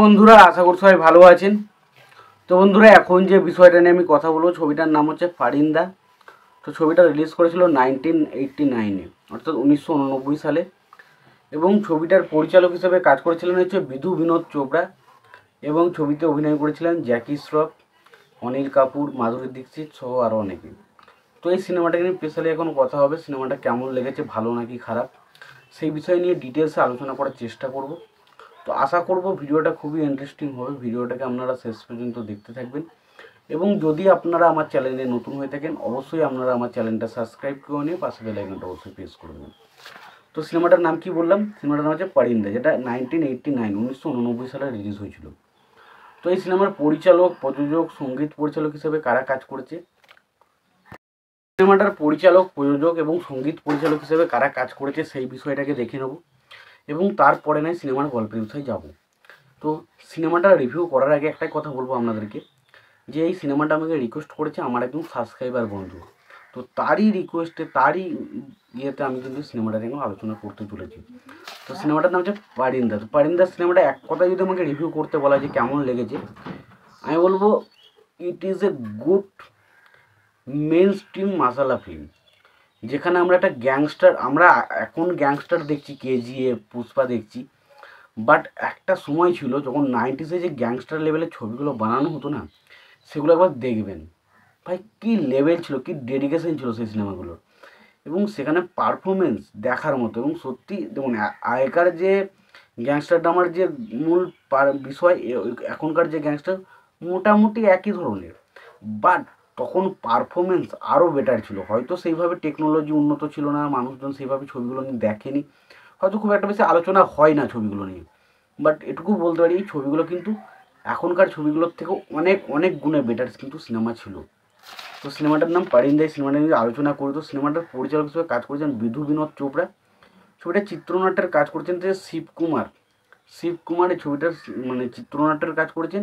বন্ধুরা, আশা করি সবাই ভালো আছেন। তো বন্ধুরা, এখন যে বিষয়টা নিয়ে আমি কথা বলবো, ছবিটার নাম হচ্ছে ফারিন্দা। তো ছবিটা রিলিজ করেছিল 1989-এ, অর্থাৎ 1989 সালে। এবং ছবিটার পরিচালক হিসেবে কাজ করেছিলেন হচ্ছে বিধু বিনোদ চোপড়া। এবং ছবিতে অভিনয় করেছিলেন জ্যাকি শ্রফ, অনিল কাপুর, মাধুরী দীক্ষিত সহ আরও অনেকে। তো এই সিনেমাটাকে নিয়ে স্পেশালি এখন কথা হবে, সিনেমাটা কেমন লেগেছে, ভালো নাকি খারাপ, সেই বিষয় নিয়ে ডিটেলসে আলোচনা করার চেষ্টা করব। তো আশা করব ভিডিওটা খুবই ইন্টারেস্টিং হবে, ভিডিওটাকে আপনারা শেষ পর্যন্ত দেখতে থাকবেন। এবং যদি আপনারা আমার চ্যানেলে নতুন হয়ে থাকেন, অবশ্যই আপনারা আমার চ্যানেলটা সাবস্ক্রাইব করে নিয়ে পাশে বেল আইকনটা অবশ্যই প্রেস করে দেবেন। তো সিনেমাটার নাম কি বললাম, সিনেমাটার নাম হচ্ছে পারিন্দা, যেটা 1989 সালে রিলিজ হয়েছিল। তো এই সিনেমার পরিচালক, প্রযোজক, সঙ্গীত পরিচালক হিসেবে কারা কাজ করেছে, সিনেমাটার পরিচালক, প্রযোজক এবং সঙ্গীত পরিচালক হিসেবে কারা কাজ করেছে সেই বিষয়টাকে দেখে নেব। এবং তারপরে নয় সিনেমার গল্পের বিষয়ে যাব। তো সিনেমাটা রিভিউ করার আগে একটাই কথা বলবো আপনাদেরকে, যে এই সিনেমাটা আমাকে রিকোয়েস্ট করেছে আমার একজন সাবস্ক্রাইবার বন্ধু। তো তারই রিকোয়েস্টে, তারই ইয়েতে আমি কিন্তু সিনেমাটা নিয়ে আলোচনা করতে চলেছি। তো সিনেমাটার নাম হচ্ছে পারিন্দা। তো পারিন্দা সিনেমাটা এক কথায় যদি আমাকে রিভিউ করতে বলা যে কেমন লেগেছে, আমি বলবো it is a good mainstream masala film. যেখানে আমরা একটা গ্যাংস্টার, আমরা এখন গ্যাংস্টার দেখছি, কেজিএফ, পুষ্পা দেখছি, বাট একটা সময় ছিল যখন 90s যে গ্যাংস্টার লেভেলের ছবিগুলো বানানো হতো না, সেগুলো একবার দেখবেন ভাই, কী লেভেল ছিল, কী ডেডিকেশন ছিল সেই সিনেমাগুলোর। এবং সেখানে পারফরমেন্স দেখার মতো। এবং সত্যি দেখুন, আগেকার যে গ্যাংস্টার ড্রামার যে মূল বিষয়, এখনকার যে গ্যাংস্টার মোটামুটি একই ধরনের, বাট তখন পারফরমেন্স আরও বেটার ছিল। হয়তো সেইভাবে টেকনোলজি উন্নত ছিল না, মানুষজন সেইভাবে ছবিগুলো নিয়ে দেখেনি, হয়তো খুব একটা বেশি আলোচনা হয় না ছবিগুলো নিয়ে। বাট এটুকু বলতে পারি, এই ছবিগুলো কিন্তু এখনকার ছবিগুলোর থেকেও অনেক অনেক গুণে বেটার কিন্তু সিনেমা ছিল। তো সিনেমাটার নাম পারিন্দা। সিনেমাটা যদি আলোচনা করি, তো সিনেমাটার পরিচালক হিসেবে কাজ করেছেন বিধু বিনোদ চোপড়া। ছবিটার চিত্রনাট্যের কাজ করেছেন যে শিবকুমার। শিবকুমার এই ছবিটার মানে চিত্রনাট্যের কাজ করেছেন।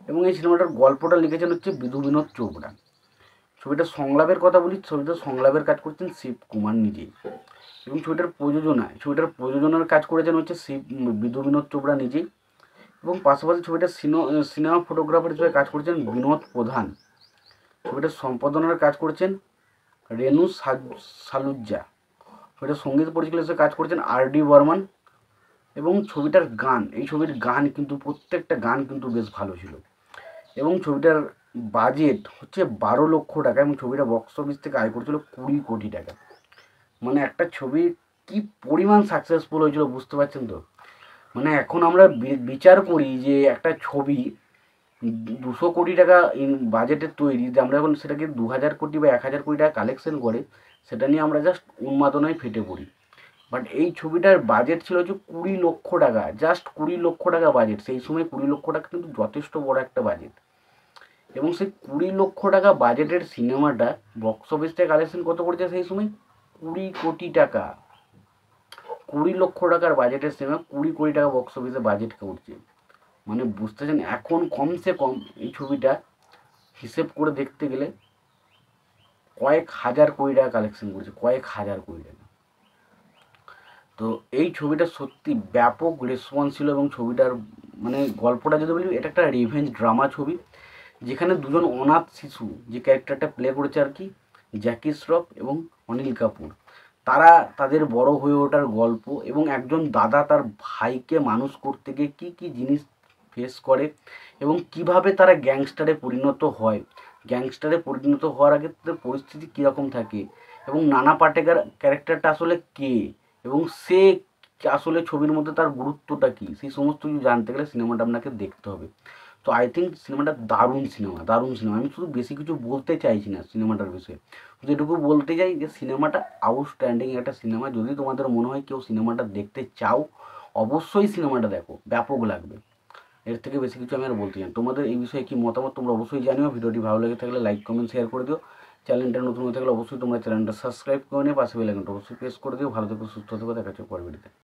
এবং এই সিনেমাটার গল্পটা লিখেছেন হচ্ছে বিধু বিনোদ চোপড়া। ছবিটার সংলাপের কথা বলি, ছবিটার সংলাপের কাজ করছেন শিবকুমার নিজেই। এবং ছবিটার প্রযোজনার কাজ করেছেন হচ্ছে বিধু বিনোদ চোপড়া নিজেই। এবং পাশাপাশি ছবিটার সিনেমা ফটোগ্রাফার হিসেবে কাজ করেছেন বিনোদ প্রধান। ছবিটার সম্পাদনার কাজ করেছেন রেনু সালুজ্জা। ছবিটার সঙ্গীত পরিচালক হিসেবে কাজ করেছেন আর.ডি. বর্মন। এবং ছবিটার গান, এই ছবির গান কিন্তু প্রত্যেকটা গান কিন্তু বেশ ভালো ছিল। এবং ছবিটার বাজেট হচ্ছে 12 লক্ষ টাকা। এবং ছবিটা বক্স অফিস থেকে আয় করেছিল 20 কোটি টাকা। মানে একটা ছবি কি পরিমাণ সাকসেসফুল হয়েছিল বুঝতে পারছেন তো। মানে এখন আমরা বিচার করি যে একটা ছবি 200 কোটি টাকা বাজেটের তৈরি, যে আমরা এখন সেটাকে 2000 কোটি বা 1000 কোটি টাকা কালেকশন করে, সেটা নিয়ে আমরা জাস্ট উন্মাদনায় ফেটে পড়ি। বাট এই ছবিটার বাজেট ছিল হচ্ছে 20 লক্ষ টাকা, জাস্ট 20 লক্ষ টাকা বাজেট। সেই সময় 20 লক্ষ টাকা কিন্তু যথেষ্ট বড় একটা বাজেট। এবং সেই 20 লক্ষ টাকা বাজেটের সিনেমাটা বক্স অফিস থেকে কালেকশন কত করেছে সেই সময়? 20 কোটি টাকা। 20 লক্ষ টাকার বাজেটের সিনেমা 20 কোটি টাকা বক্স অফিসে বাজেট করছে। মানে বুঝতেছেন, এখন কমসে কম এই ছবিটা হিসেব করে দেখতে গেলে কয়েক হাজার কোটি টাকা কালেকশন করেছে, কয়েক হাজার কোটি টাকা। তো এই ছবিটা সত্যি ব্যাপক রেসপন্স ছিল। এবং ছবিটার মানে গল্পটা যদি বলি, এটা একটা রিভেঞ্জ ড্রামা ছবি, যেখানে দুজন অনাথ শিশু, যে ক্যারেক্টারটা প্লে করেছে আর কি, জ্যাকি শ্রফ এবং অনিল কাপুর, তারা তাদের বড় হয়ে ওঠার গল্প। এবং একজন দাদা তার ভাইকে মানুষ করতে গিয়ে কী কী জিনিস ফেস করে, এবং কিভাবে তারা গ্যাংস্টারে পরিণত হয়, গ্যাংস্টারে পরিণত হওয়ার আগে তাদের পরিস্থিতি কীরকম থাকে, এবং নানা পাটেকার ক্যারেক্টারটা আসলে কে, এবং সে আসলে ছবির মধ্যে তার গুরুত্বটা কী, সেই সমস্ত কিছু জানতে গেলে সিনেমাটা আপনাকে দেখতে হবে। তো আই থিঙ্ক সিনেমাটা দারুণ সিনেমা, দারুণ সিনেমা। আমি শুধু বেশি কিছু বলতে চাইছি না সিনেমাটার বিষয়ে, শুধু এটুকু বলতে চাই যে সিনেমাটা আউটস্ট্যান্ডিং একটা সিনেমা। যদি তোমাদের মনে হয় কেউ সিনেমাটা দেখতে চাও, অবশ্যই সিনেমাটা দেখো, ব্যাপক লাগবে। এর থেকে বেশি কিছু আমি আর বলতে চাই। তোমাদের এই বিষয়ে কি মতামত তোমরা অবশ্যই জানিও। ভিডিওটি ভালো লেগে থাকলে লাইক, কমেন্ট, শেয়ার করে দিও। চ্যানেলটা নতুন হয়ে থাকলে অবশ্যই তোমরা চ্যানেলটা সাবস্ক্রাইব করে নিয়ে পাশে বেল আইকনটা অবশ্যই প্রেস করে দিও। ভালো থেকো, সুস্থ থেকো, দেখা হচ্ছে পরের ভিডিওতে।